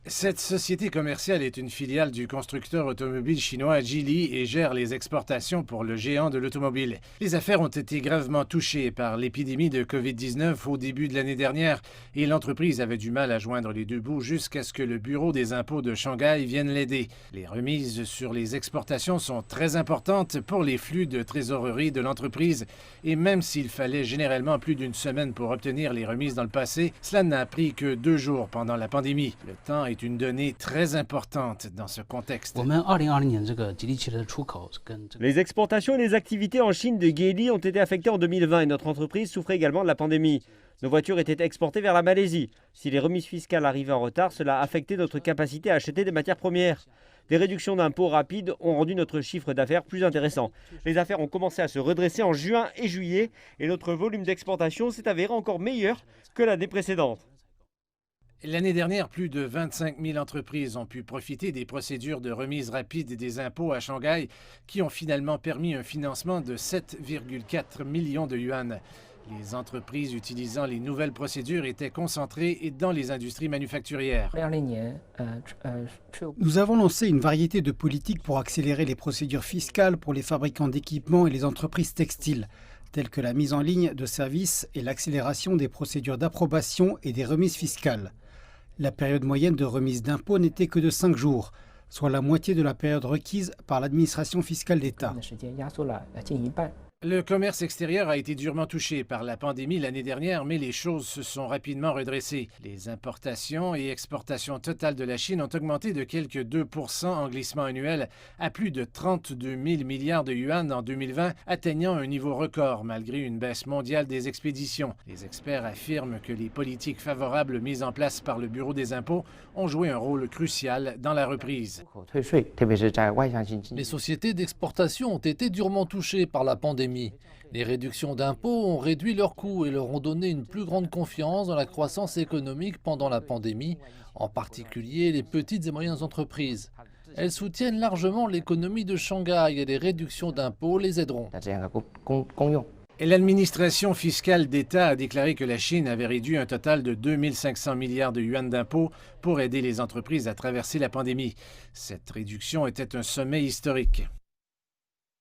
Cette société commerciale est une filiale du constructeur automobile chinois Geely et gère les exportations pour le géant de l'automobile. Les affaires ont été gravement touchées par l'épidémie de COVID-19 au début de l'année dernière et l'entreprise avait du mal à joindre les deux bouts jusqu'à ce que le Bureau des impôts de Shanghai vienne l'aider. Les remises sur les exportations sont très importantes pour les flux de trésorerie de l'entreprise et même s'il fallait généralement plus d'une semaine pour obtenir les remises dans le passé, cela n'a pris que 2 jours pendant la pandémie. Le temps est une donnée très importante dans ce contexte. Les exportations et les activités en Chine de Geely ont été affectées en 2020 et notre entreprise souffrait également de la pandémie. Nos voitures étaient exportées vers la Malaisie. Si les remises fiscales arrivaient en retard, cela affectait notre capacité à acheter des matières premières. Des réductions d'impôts rapides ont rendu notre chiffre d'affaires plus intéressant. Les affaires ont commencé à se redresser en juin et juillet et notre volume d'exportation s'est avéré encore meilleur que l'année précédente. L'année dernière, plus de 25 000 entreprises ont pu profiter des procédures de remise rapide des impôts à Shanghai qui ont finalement permis un financement de 7,4 millions de yuan. Les entreprises utilisant les nouvelles procédures étaient concentrées dans les industries manufacturières. Nous avons lancé une variété de politiques pour accélérer les procédures fiscales pour les fabricants d'équipements et les entreprises textiles, telles que la mise en ligne de services et l'accélération des procédures d'approbation et des remises fiscales. La période moyenne de remise d'impôts n'était que de 5 jours, soit la moitié de la période requise par l'administration fiscale d'État. Le commerce extérieur a été durement touché par la pandémie l'année dernière, mais les choses se sont rapidement redressées. Les importations et exportations totales de la Chine ont augmenté de quelques 2 % en glissement annuel à plus de 32 000 milliards de yuan en 2020, atteignant un niveau record malgré une baisse mondiale des expéditions. Les experts affirment que les politiques favorables mises en place par le Bureau des impôts ont joué un rôle crucial dans la reprise. Les sociétés d'exportation ont été durement touchées par la pandémie. Les réductions d'impôts ont réduit leurs coûts et leur ont donné une plus grande confiance dans la croissance économique pendant la pandémie, en particulier les petites et moyennes entreprises. Elles soutiennent largement l'économie de Shanghai et les réductions d'impôts les aideront. L'administration fiscale d'État a déclaré que la Chine avait réduit un total de 2 500 milliards de yuan d'impôts pour aider les entreprises à traverser la pandémie. Cette réduction était un sommet historique.